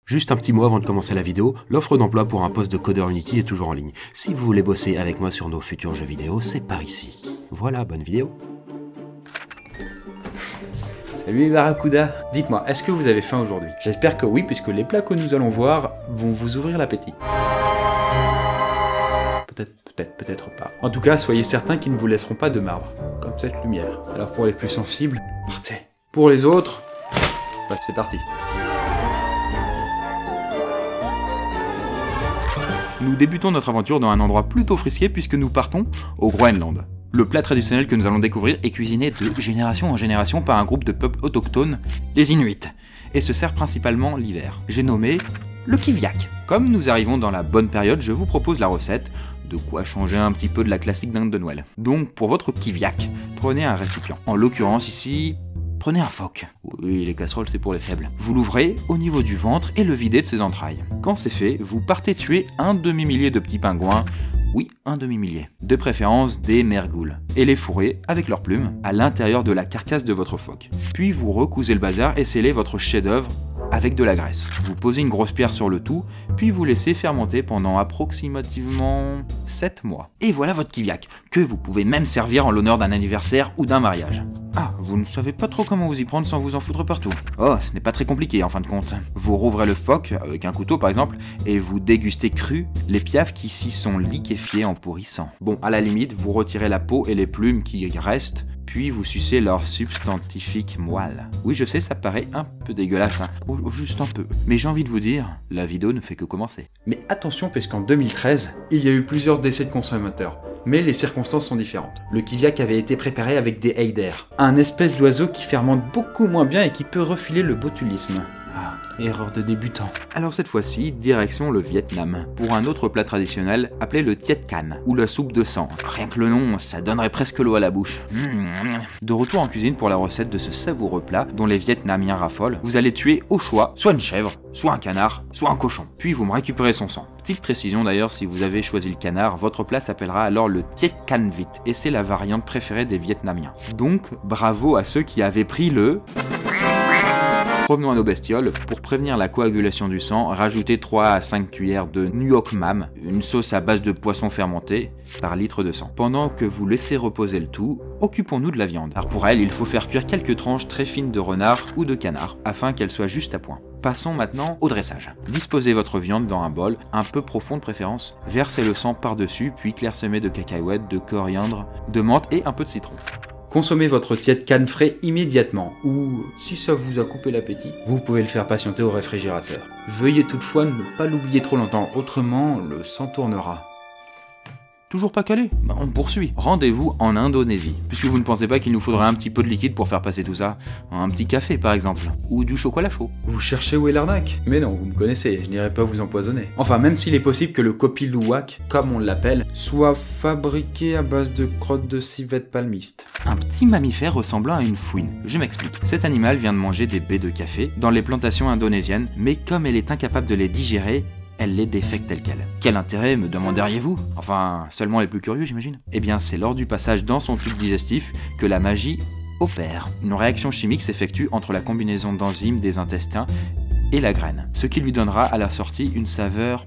Juste un petit mot avant de commencer la vidéo, l'offre d'emploi pour un poste de codeur Unity est toujours en ligne. Si vous voulez bosser avec moi sur nos futurs jeux vidéo, c'est par ici. Voilà, bonne vidéo. Salut les Barracuda. Dites-moi, est-ce que vous avez faim aujourd'hui? J'espère que oui, puisque les plats que nous allons voir vont vous ouvrir l'appétit. Peut-être pas. En tout cas, soyez certains qu'ils ne vous laisseront pas de marbre, comme cette lumière. Alors pour les plus sensibles, partez. Pour les autres, bah, c'est parti. Nous débutons notre aventure dans un endroit plutôt frisqué puisque nous partons au Groenland. Le plat traditionnel que nous allons découvrir est cuisiné de génération en génération par un groupe de peuples autochtones, les Inuits, et se sert principalement l'hiver. J'ai nommé le kiviak. Comme nous arrivons dans la bonne période, je vous propose la recette, de quoi changer un petit peu de la classique dinde de Noël. Donc pour votre kiviak, prenez un récipient. En l'occurrence ici, prenez un phoque. Oui, les casseroles c'est pour les faibles. Vous l'ouvrez au niveau du ventre et le videz de ses entrailles. Quand c'est fait, vous partez tuer un demi-millier de petits pingouins. Oui, un demi-millier. De préférence des mergoules. Et les fourrez, avec leurs plumes, à l'intérieur de la carcasse de votre phoque. Puis vous recousez le bazar et scellez votre chef-d'œuvre avec de la graisse. Vous posez une grosse pierre sur le tout, puis vous laissez fermenter pendant approximativement 7 mois. Et voilà votre kiviak, que vous pouvez même servir en l'honneur d'un anniversaire ou d'un mariage. Ah, vous ne savez pas trop comment vous y prendre sans vous en foutre partout. Oh, ce n'est pas très compliqué en fin de compte. Vous rouvrez le phoque, avec un couteau par exemple, et vous dégustez cru les piafs qui s'y sont liquéfiés en pourrissant. Bon, à la limite, vous retirez la peau et les plumes qui restent, puis vous sucez leur substantifique moelle. Oui, je sais, ça paraît un peu dégueulasse, hein. Juste un peu. Mais j'ai envie de vous dire, la vidéo ne fait que commencer. Mais attention, puisqu'en 2013, il y a eu plusieurs décès de consommateurs. Mais les circonstances sont différentes. Le kiviak avait été préparé avec des eiders, un espèce d'oiseau qui fermente beaucoup moins bien et qui peut refiler le botulisme. Ah, erreur de débutant. Alors cette fois-ci, direction le Vietnam, pour un autre plat traditionnel appelé le tiet can, ou la soupe de sang. Rien que le nom, ça donnerait presque l'eau à la bouche. De retour en cuisine pour la recette de ce savoureux plat dont les Vietnamiens raffolent, vous allez tuer au choix soit une chèvre, soit un canard, soit un cochon. Puis vous me récupérez son sang. Petite précision d'ailleurs, si vous avez choisi le canard, votre plat s'appellera alors le tiet can vit, et c'est la variante préférée des Vietnamiens. Donc, bravo à ceux qui avaient pris le... Revenons à nos bestioles. Pour prévenir la coagulation du sang, rajoutez 3 à 5 cuillères de nuoc mam, une sauce à base de poisson fermenté, par litre de sang. Pendant que vous laissez reposer le tout, occupons-nous de la viande. Alors pour elle, il faut faire cuire quelques tranches très fines de renard ou de canard, afin qu'elle soit juste à point. Passons maintenant au dressage. Disposez votre viande dans un bol, un peu profond de préférence. Versez le sang par-dessus, puis clairsemez de cacahuètes, de coriandre, de menthe et un peu de citron. Consommez votre tiet can frais immédiatement, ou, si ça vous a coupé l'appétit, vous pouvez le faire patienter au réfrigérateur. Veuillez toutefois ne pas l'oublier trop longtemps, autrement le sang tournera. Toujours pas calé? Bah on poursuit. Rendez-vous en Indonésie. Puisque vous ne pensez pas qu'il nous faudrait un petit peu de liquide pour faire passer tout ça? Un petit café par exemple. Ou du chocolat chaud. Vous cherchez où est l'arnaque? Mais non, vous me connaissez, je n'irai pas vous empoisonner. Enfin, même s'il est possible que le kopi luwak, comme on l'appelle, soit fabriqué à base de crottes de civette palmiste. Un petit mammifère ressemblant à une fouine. Je m'explique. Cet animal vient de manger des baies de café dans les plantations indonésiennes, mais comme elle est incapable de les digérer, elle les défecte telles quelles. Quel intérêt, me demanderiez-vous? Enfin, seulement les plus curieux, j'imagine. Eh bien, c'est lors du passage dans son tube digestif que la magie opère. Une réaction chimique s'effectue entre la combinaison d'enzymes des intestins et la graine, ce qui lui donnera à la sortie une saveur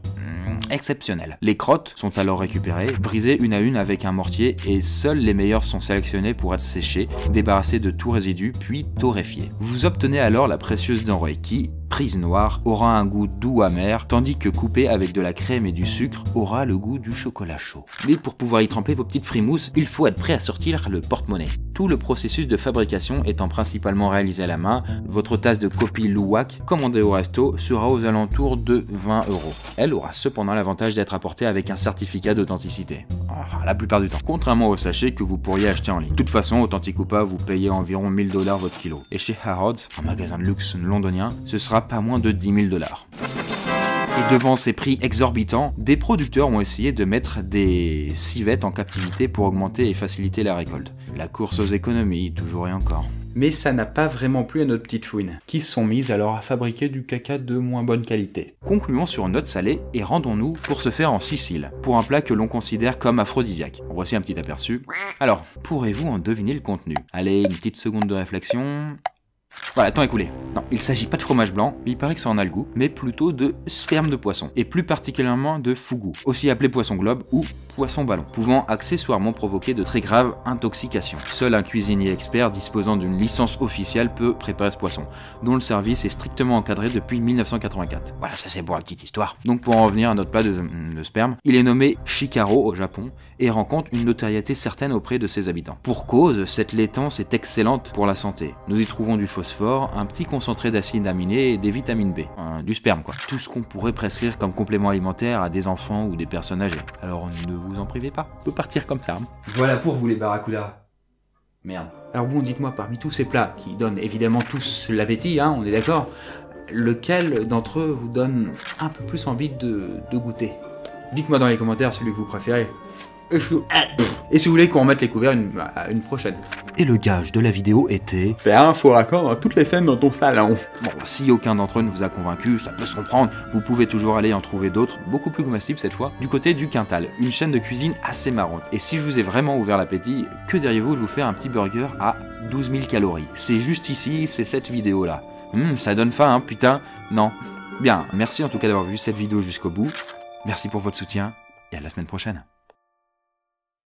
exceptionnelle. Les crottes sont alors récupérées, brisées une à une avec un mortier et seules les meilleures sont sélectionnées pour être séchées, débarrassées de tout résidu, puis torréfiées. Vous obtenez alors la précieuse denrée qui, prise noire, aura un goût doux amer, tandis que coupée avec de la crème et du sucre, aura le goût du chocolat chaud. Mais pour pouvoir y tremper vos petites frimousses, il faut être prêt à sortir le porte-monnaie. Tout le processus de fabrication étant principalement réalisé à la main, votre tasse de kopi luwak commandée au resto sera aux alentours de 20 €. Elle aura cependant l'avantage d'être apportée avec un certificat d'authenticité. Enfin, la plupart du temps. Contrairement au sachet que vous pourriez acheter en ligne. De toute façon, authentique ou pas, vous payez environ 1000 $ votre kilo. Et chez Harrods, un magasin de luxe londonien, ce sera pas moins de 10 000 $. Et devant ces prix exorbitants, des producteurs ont essayé de mettre des civettes en captivité pour augmenter et faciliter la récolte. La course aux économies, toujours et encore. Mais ça n'a pas vraiment plu à notre petite fouine, qui se sont mises alors à fabriquer du caca de moins bonne qualité. Concluons sur une note salée et rendons-nous pour ce faire en Sicile, pour un plat que l'on considère comme aphrodisiaque. Voici un petit aperçu. Alors, pourrez-vous en deviner le contenu? Allez, une petite seconde de réflexion... Voilà, temps écoulé. Non, il s'agit pas de fromage blanc, il paraît que ça en a le goût, mais plutôt de sperme de poisson, et plus particulièrement de fougou, aussi appelé poisson globe ou poisson ballon, pouvant accessoirement provoquer de très graves intoxications. Seul un cuisinier expert disposant d'une licence officielle peut préparer ce poisson, dont le service est strictement encadré depuis 1984. Voilà, ça c'est pour la petite histoire. Donc pour en revenir à notre plat de sperme, il est nommé Shikaro au Japon, et rencontre une notoriété certaine auprès de ses habitants. Pour cause, cette laitance est excellente pour la santé. Nous y trouvons du phosphore, un petit concentré d'acides aminés et des vitamines B. Du sperme quoi. Tout ce qu'on pourrait prescrire comme complément alimentaire à des enfants ou des personnes âgées. Alors ne vous en privez pas, on peut partir comme ça. Voilà pour vous les barracudas. Merde. Alors bon, dites-moi, parmi tous ces plats, qui donnent évidemment tous l'appétit, hein, on est d'accord, lequel d'entre eux vous donne un peu plus envie de goûter? Dites-moi dans les commentaires celui que vous préférez. Et si vous voulez qu'on remette les couverts une prochaine. Et le gage de la vidéo était... Faire un faux raccord dans toutes les scènes dans ton salon. Bon, si aucun d'entre eux ne vous a convaincu, ça peut se comprendre, vous pouvez toujours aller en trouver d'autres, beaucoup plus comestibles cette fois, du côté du Quintal, une chaîne de cuisine assez marrante. Et si je vous ai vraiment ouvert l'appétit, que diriez-vous de vous faire un petit burger à 12 000 calories? C'est juste ici, c'est cette vidéo là. Ça donne faim, hein, putain. Non. Bien, merci en tout cas d'avoir vu cette vidéo jusqu'au bout. Merci pour votre soutien, et à la semaine prochaine.